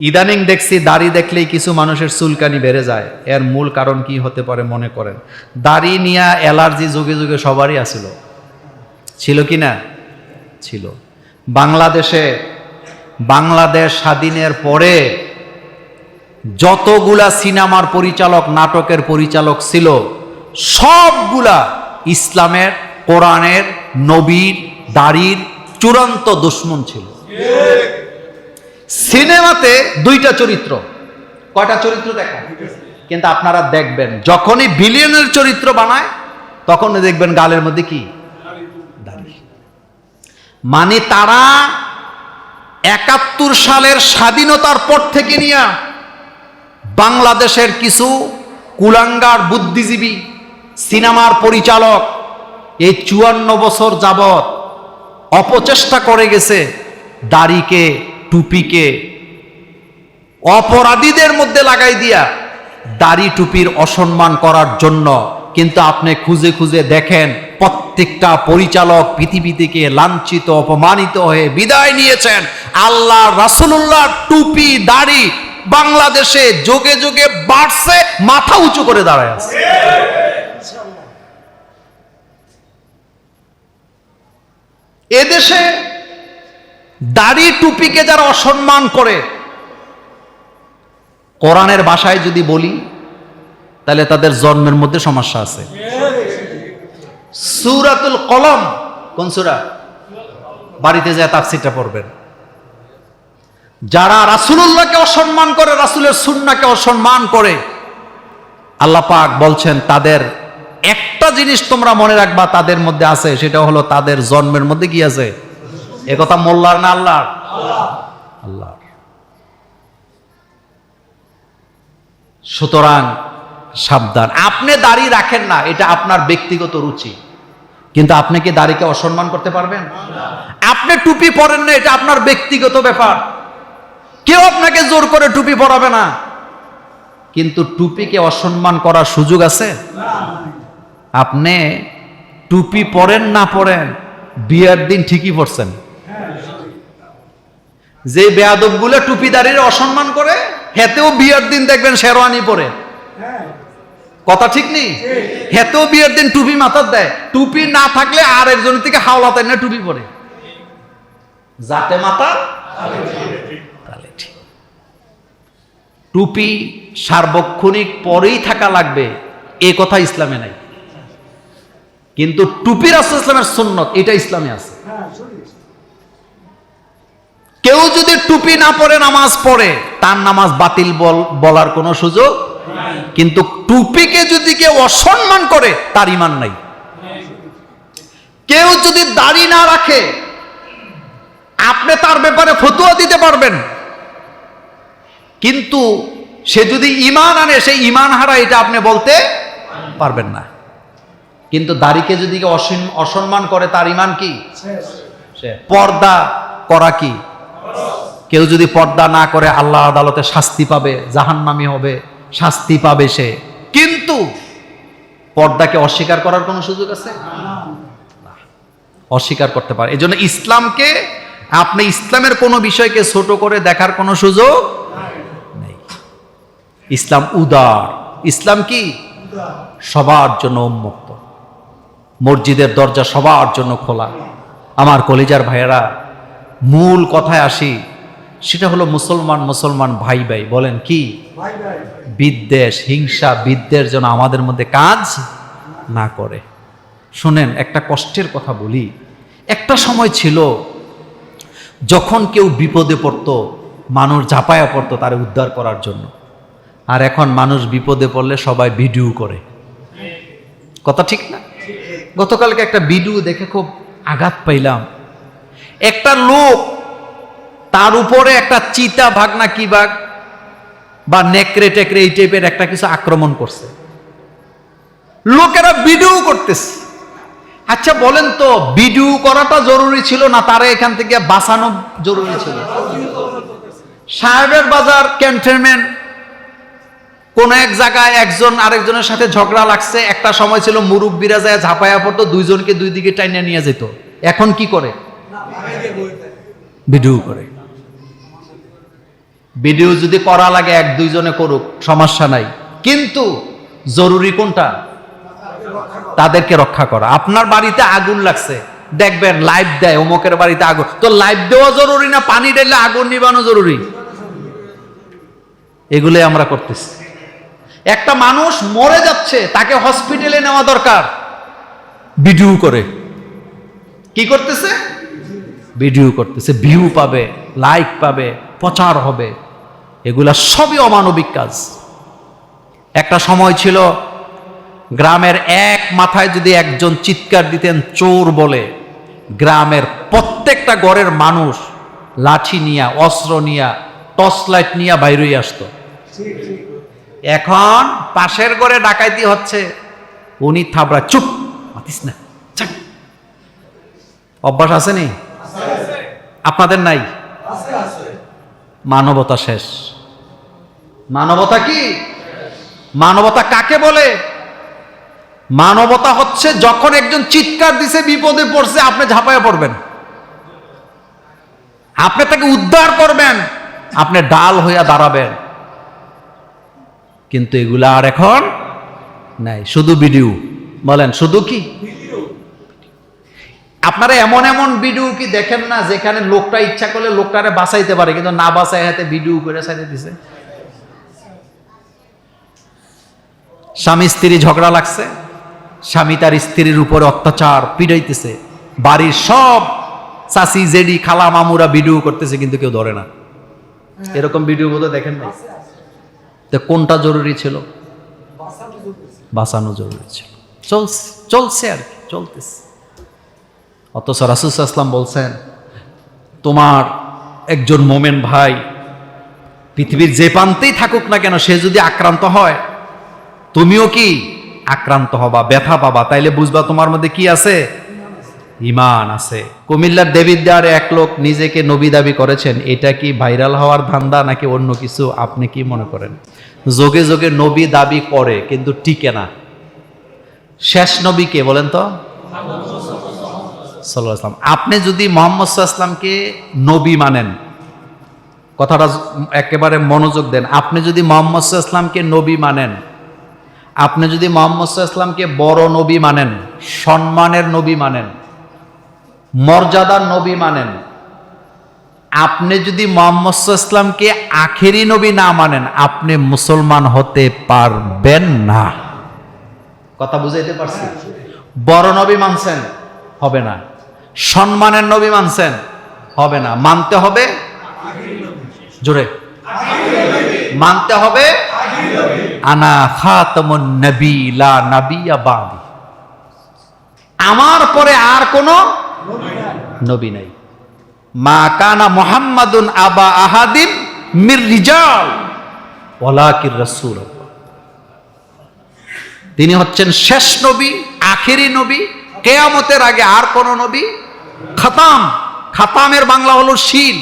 ইদানিং দেখছি দাড়ি দেখলেই কিছু মানুষের চুলকানি বেড়ে যায়। এর মূল কারণ কি হতে পারে মনে করেন? দাড়ি নিয়ে অ্যালার্জি যুগে যুগে সবারই আছিল, ছিল কি না? ছিল। বাংলাদেশ স্বাধীনের পরে যতগুলা সিনেমার পরিচালক, নাটকের পরিচালক ছিল, সবগুলা ইসলামের, কোরআনের, নবীর, দাড়ির চূড়ান্ত দুশমন ছিল। সিনেমাতে দুইটা চরিত্র, কয়টা চরিত্র দেখা, কিন্তু আপনারা দেখবেন যখনই বিলিয়নের চরিত্র বানায় তখন দেখবেন গালের মধ্যে কি দাড়ি। মানে তারা ৭১ সালের স্বাধীনতার পর থেকে নিয়ে বাংলাদেশের কিছু কুলাঙ্গার বুদ্ধিজীবী সিনেমার পরিচালক এই ৫৪ বছর যাবত অপচেষ্টা করে গেছে দাড়িকে, টুপিকে অপরাধীদের মধ্যে লাগাই দিয়া দাড়ি টুপির অসম্মান করার জন্য। কিন্তু আপনি খুঁজে খুঁজে দেখেন প্রত্যেকটা পরিচালক পৃথিবী থেকে লাঞ্ছিত, অপমানিত হয়ে বিদায় নিয়েছেন। আল্লাহ রাসূলুল্লাহ টুপি দাড়ি বাংলাদেশে যোগে যোগে বাড়ছে, মাথা উঁচু করে দাঁড়ায় আছে। এদেশে দাড়ি টুপিকে যারা অসম্মান করে, কোরআনের ভাষায় যদি বলি তাহলে তাদের জন্মের মধ্যে সমস্যা আছে। সূরাতুল কলম, কোন সূরা? বাড়িতে যায় তাফসীরটা পড়বেন। যারা রাসূলুল্লাহকে অসম্মান করে, রাসূলের সুন্নাহকে অসম্মান করে, আল্লাহ পাক বলছেন তাদের একটা জিনিস তোমরা মনে রাখবা তাদের মধ্যে আছে, সেটা হলো তাদের জন্মের মধ্যে কি আছে? এ কথা মোল্লার না আল্লাহর? আল্লাহর। সুতরাং সাবধান। আপনি দাড়ি রাখেন না, এটা আপনার ব্যক্তিগত রুচি, কিন্তু আপনি কি দাড়িকে অসম্মান করতে পারবেন? আপনি টুপি পরেন না, এটা আপনার ব্যক্তিগত ব্যাপার, কেউ আপনাকে জোর করে টুপি পরাবে না। কিন্তু টুপিকে অসম্মান করার সুযোগ আছে? আপনি টুপি পরেন না পরেন, বিয়ের দিন ঠিকই পরছেন। যে বেয়াদবগুলো টুপি দাড়ির অসম্মান করে, হেতেও বিয়ের দিন দেখবেন শেরওয়ানি পরে। কথা ঠিক নেই? হেতেও বিয়ের দিন টুপি মাথার দেয়। টুপি না থাকলে আর একজনের থেকে হাওলা তাই না টুপি পরে, যাতে মাথা তাহলে ঠিক। টুপি সার্বক্ষণিক পরেই থাকা লাগবে এ কথা ইসলামে নাই, কিন্তু টুপি রাসূল ইসলামের সুন্নত, এটা ইসলামে আছে। কেউ যদি টুপি না পরে নামাজ পড়ে, তার নামাজ বাতিল বলার কোনো সুযোগ, কিন্তু টুপিকে যদি কেউ অসম্মান করে তার ঈমান নাই। কেউ যদি দাড়ি না রাখে, আপনি তার ব্যাপারে ফতোয়া দিতে পারবেন, কিন্তু সে যদি ঈমান আনে সেই ঈমান হারা, এটা আপনি বলতে পারবেন না। কিন্তু দাড়িকে যদি কেউ অসম্মান করে তার ঈমান কি? পর্দা করা কি? কেউ যদি পর্দা না করে আল্লাহ আদালতে শাস্তি পাবে, জাহান্নামী হবে, শাস্তি পাবে সে। কিন্তু পর্দাকে অস্বীকার করার কোনো সুযোগ আছে? অস্বীকার করতে পারে। এজন্য ইসলামকে, আপনি ইসলামের কোনো বিষয়কে ছোট করে দেখার কোনো সুযোগ নেই। ইসলাম উদার। ইসলাম কি? সবার জন্য উন্মুক্ত। মসজিদের দরজা সবার জন্য খোলা। আমার কলিজার ভাইয়েরা, মূল কথায় আসি, সেটা হলো মুসলমান ভাই ভাই বলেন কি? বিদ্বেষ, হিংসা, বিদ্বেষ যেন আমাদের মধ্যে কাজ না করে। শুনেন, একটা কষ্টের কথা বলি। একটা সময় ছিল যখন কেউ বিপদে পড়তো, মানুষ ঝাঁপায়া পড়তো তারে উদ্ধার করার জন্য। আর এখন মানুষ বিপদে পড়লে সবাই ভিডিও করে। কথা ঠিক না? গতকালকে একটা ভিডিও দেখে খুব আঘাত পাইলাম। একটা লোক, তার উপরে একটা চিতা বাঘ না কি বাঘ বা নেকড়ে টেকড়ে এই টাইপের একটা কিছু আক্রমণ করছে, লোকেরা ভিডিও করতেছে। আচ্ছা বলেন তো, ভিডিও করাটা জরুরি ছিল না তারা এখান থেকে বাঁচানো জরুরি ছিল? সাহেবের বাজার ক্যান্টনমেন্ট কোন এক জায়গায় একজন আরেকজনের সাথে ঝগড়া লাগছে। একটা সময় ছিল মুরব্বীরা যায় ঝাঁপায়া পড়তো, দুইজনকে দুই দিকে টাইনা নিয়ে যেত। এখন কি করে? ভিডিও করে। ভিডিও যদি করা লাগে এক দুইজনে করুক, সমস্যা নাই, কিন্তু জরুরি কোনটা? তাদেরকে রক্ষা করা। আপনার বাড়িতে আগুন লাগছে, দেখবেন লাইভ দেয় অমুকের বাড়িতে আগুন, তো লাইভ দেওয়া জরুরি না পানি ঢেলে আগুন নিবানো জরুরি? এগুলোই আমরা করতেছি। একটা মানুষ মরে যাচ্ছে, তাকে হসপিটালে নেওয়া দরকার, ভিডিও করে। কি করতেছে? ভিডিও করতেছে, ভিউ পাবে, লাইক পাবে, প্রচার হবে। এগুলা সবই অমানবিক কাজ। একটা সময় ছিল গ্রামের এক মাথায় যদি একজন চিৎকার দিতেন চোর বলে, গ্রামের প্রত্যেকটা ঘরের মানুষ লাঠি নিয়া, অস্ত্র নিয়া, টর্চ লাইট নিয়া বাইরে আসতো। এখন পাশের ঘরে ডাকাইতি হচ্ছে, উনি থাবড়া, চুপ মাতিস না, অভ্যাস আছে নি? আপনাদের নাই? মানবতা শেষ। মানবতা কি? মানবতা কাকে বলে? মানবতা হচ্ছে যখন একজন চিৎকার দিছে, বিপদে পড়ছে, আপনি ঝাঁপায়া পড়বেন, আপনি তাকে উদ্ধার করবেন, আপনি ডাল হইয়া দাঁড়াবেন। কিন্তু এগুলা আর এখন নাই, শুধু ভিডিও। বলেন শুধু কি? আপনারা এমন এমন ভিডিও কি দেখেন না, যেখানে লোকটা ইচ্ছা করলে লোকটারে বাঁচাইতে পারে, কিন্তু না বাঁচায় হাতে ভিডিও করে ছাড়িয়ে দিছে। স্বামী স্ত্রী ঝগড়া লাগছে, স্বামী তার স্ত্রীর উপরে অত্যাচার, পিড়াইতেছে, বাড়ির সব চাচি জেডি খালা মামুরা ভিডিও করতেছে, কিন্তু কেউ ধরে না। এরকম ভিডিও বোধহয় দেখেন না। তো কোনটা জরুরি ছিল? বাঁচানো জরুরি ছিল। চলছে আর কি, চলতেছে। অথচ রাসূল সাল্লাল্লাহু আলাইহি ওয়াসাল্লাম বলছেন, তোমার একজন মোমেন ভাই পৃথিবীর যে প্রান্তেই থাকুক না কেন, সে যদি আক্রান্ত হয়, তুমিও কি আক্রান্ত হবা, ব্যথা পাবা, তাইলে বুঝবা তোমার মধ্যে কি আছে? ঈমান আছে। কুমিল্লার দেবিদ্বারে এক লোক নিজেকে নবী দাবি করেছেন। এটা কি ভাইরাল হওয়ার ধান্দা নাকি অন্য কিছু? আপনি কি মনে করেন? যোগে যোগে নবী দাবি করে কিন্তু টিকে না। শেষ নবী কে বলেন তো? সাল্লাল্লাহু আলাইহি ওয়াসাল্লাম। আপনি যদি মুহাম্মদ সাল্লাল্লাহু আলাইহি ওয়াসাল্লামকে নবী মানেন, কথাটা একেবারে মনোযোগ দেন, আপনি যদি মুহাম্মদ সাল্লাল্লাহু আলাইহি ওয়াসাল্লামকে নবী মানেন, আপনি যদি মুহাম্মদ সাল্লাল্লাহু আলাইহি ওয়াসাল্লামকে বড় নবী মানেন, সম্মানের নবী মানেন, মর্যাদার নবী মানেন, আপনি যদি মুহাম্মদ সাল্লাল্লাহু আলাইহি ওয়াসাল্লামকে আখেরি নবী না মানেন, আপনি মুসলমান হতে পারবেন না। কথা বুঝাইতে পারছি? বড় নবী মানছেন, হবে না। সম্মানের নবী মানছেন, হবে না। মানতে হবে জোরে, মানতে হবে আনা খাতামুন নবী লা নাবিয়্যা বাদি, আমার পরে আর কোন নবী নাই। মা কানা মুহাম্মাদুন আবা আহাদিন মির রিজাল ওয়ালাকির রাসূলুল্লাহ। তিনি হচ্ছেন শেষ নবী, আখেরি নবী, কিয়ামতের আগে আর কোন নবী। খাতাম, খাতামের বাংলা হলো সিল।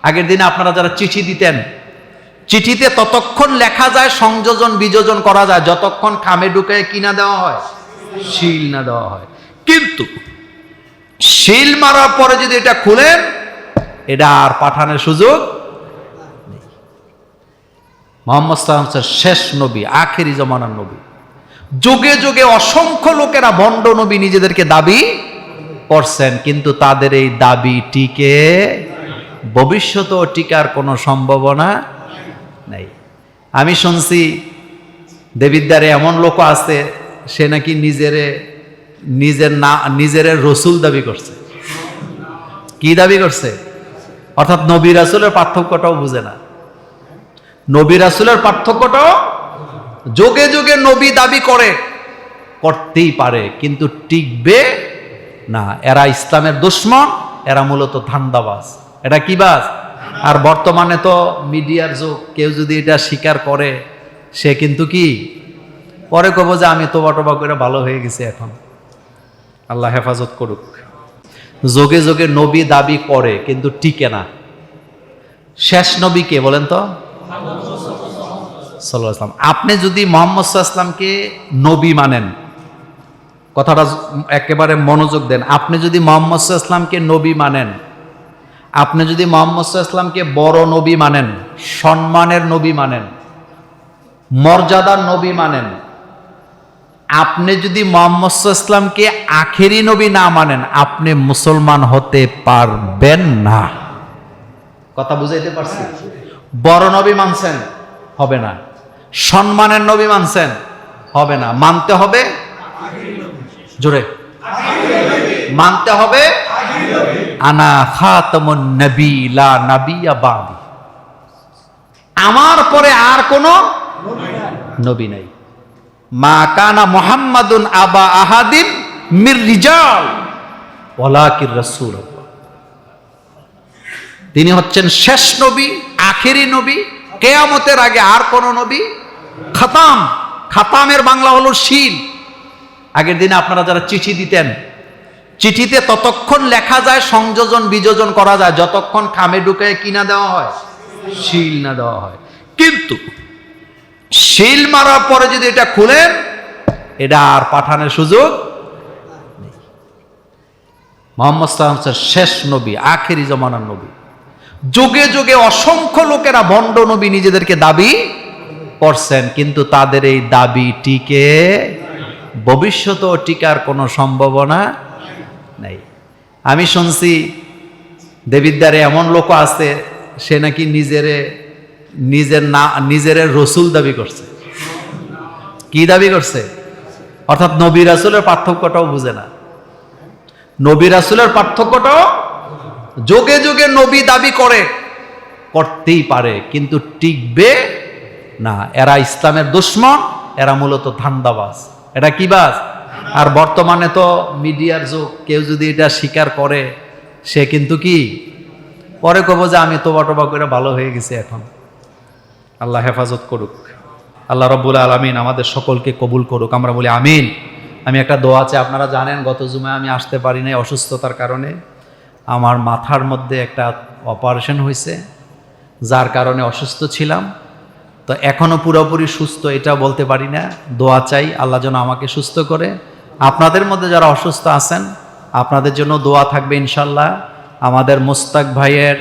আগের দিনে আপনারা যারা চিঠি দিতেন, চিঠিতে ততক্ষণ লেখা যায়, সংযোজন বিযোজন করা যায়, যতক্ষণ খামে ঢুকে কি না দেওয়া হয়, সিল না দেওয়া হয়। কিন্তু সিল মারার পরে যদি এটা খুলেন, এটা আর পাঠানোর সুযোগ নেই। মুহাম্মদ সাল্লাল্লাহু আলাইহি ওয়াসাল্লাম শেষ নবী, আখেরি জমানার নবী। যুগে যুগে অসংখ্য লোকেরা ভণ্ড নবী নিজেদেরকে দাবি করছেন, কিন্তু তাদের এই দাবি টিকে, ভবিষ্যতেও টিকার কোনো সম্ভাবনা নেই। আমি শুনছি দেবিদ্বারে এমন লোক আছে, সে নাকি নিজের রসুল দাবি করছে। কি দাবি করছে? অর্থাৎ নবী রাসূলের পার্থক্যটাও বুঝে না। নবী রাসূলের পার্থক্যটাও, যোগে যোগে নবী দাবি করতেই পারে, কিন্তু টিকবে না। এরা ইসলামের দুশমন, এরা মূলত ধান্দাবাজ। এটা কি বাজ? আর বর্তমানে তো মিডিয়ার যুগ, কেউ যদি এটা স্বীকার করে, সে কিন্তু কি পরে কব যে আমি তোবা টোবা করে ভালো হয়ে গেছি। এখন আল্লাহ হেফাজত করুক। যোগে যোগে নবী দাবি করে কিন্তু টিকে না। শেষ নবী কে বলেন তো? সাল্লাল্লাহু আলাইহি ওয়াসাল্লাম। আপনি যদি মুহাম্মদ সাল্লাল্লাহু আলাইহি ওয়াসাল্লামকে নবী মানেন, কথাটা একেবারে মনোযোগ দেন, আপনি যদি মুহাম্মদ সাল্লাল্লাহু আলাইহি ওয়াসাল্লামকে নবী মানেন, আপনি যদি মুহাম্মদ সাল্লাল্লাহু আলাইহি ওয়াসাল্লামকে বড় নবী মানেন, সম্মানের নবী মানেন, মর্যাদার নবী মানেন, আপনি যদি মুহাম্মদ সাল্লাল্লাহু আলাইহি ওয়াসাল্লামকে আখেরি নবী না মানেন, আপনি মুসলমান হতে পারবেন না। কথা বুঝাইতে পারছি? বড় নবী মানছেন, হবে না। সম্মানের নবী মানছেন, হবে না। মানতে হবে জোরে, মানতে হবে আনা খাতামুন নবী লা নবিয়্যা বাদি, আমার পরে আর কোন নবী নাই। মা কানা মুহাম্মাদুন আবা আহাদিন মির রিজাল ওয়ালাকির রাসূলুল্লাহ, তিনি হচ্ছেন শেষ নবী, আখেরি নবী, কিয়ামতের আগে আর কোন নবী। খাতাম, খাতামের বাংলা হলো শিল। আগের দিনে আপনারা যারা চিঠি দিতেন, চিঠিতে ততক্ষণ লেখা যায়, সংযোজন বিযোজন করা যায়, যতক্ষণ খামে ঢুকে কি না দেওয়া হয়, শিল না দেওয়া হয়। কিন্তু শিল মারার পরে যদি এটা খুলেন, এটা আর পাঠানোর সুযোগ নেই। মুহাম্মদ সাল্লাল্লাহু আলাইহি ওয়াসাল্লাম শেষ নবী, আখেরি জামানার নবী। যুগে যুগে অসংখ্য লোকেরা ভণ্ড নবী নিজেদেরকে দাবি করছেন, কিন্তু তাদের এই দাবি টিকে, ভবিষ্যতেও টিকার কোনো সম্ভাবনা নাই। আমি শুনছি দেবিদ্বারে এমন লোক আছে, সে নাকি নিজের রসুল দাবি করছে। কি দাবি করছে? অর্থাৎ নবী রাসূলের পার্থক্যটাও বুঝে না। নবী রাসূলের পার্থক্যটাও, যুগে যুগে নবী দাবি করতেই পারে, কিন্তু টিকবে না। এরা ইসলামের দুশমন, এরা মূলত ধান্দাবাজ। এটা কি বাজ? আর বর্তমানে তো মিডিয়ার যুগ, কেউ যদি এটা স্বীকার করে, সে কিন্তু কি পরে কব যে আমি তোবা টোবা করে ভালো হয়ে গেছি এখন। আল্লাহ হেফাজত করুক, আল্লাহ রাব্বুল আলামিন আমাদের সকলকে কবুল করুক, আমরা বলি আমিন। আমি একটা দোয়া চাই। আপনারা জানেন গত জুমায় আমি আসতে পারি নাই অসুস্থতার কারণে। আমার মাথার মধ্যে একটা অপারেশন হয়েছে, যার কারণে অসুস্থ ছিলাম। তো এখনো পুরোপুরি সুস্থ এটা বলতে পারি না। দোয়া চাই আল্লাহ যেন আমাকে সুস্থ করে। আপনাদের মধ্যে যারা অসুস্থ আছেন, আপনাদের জন্য দোয়া থাকবে ইনশাল্লাহ। আমাদের মোস্তাক ভাইয়ের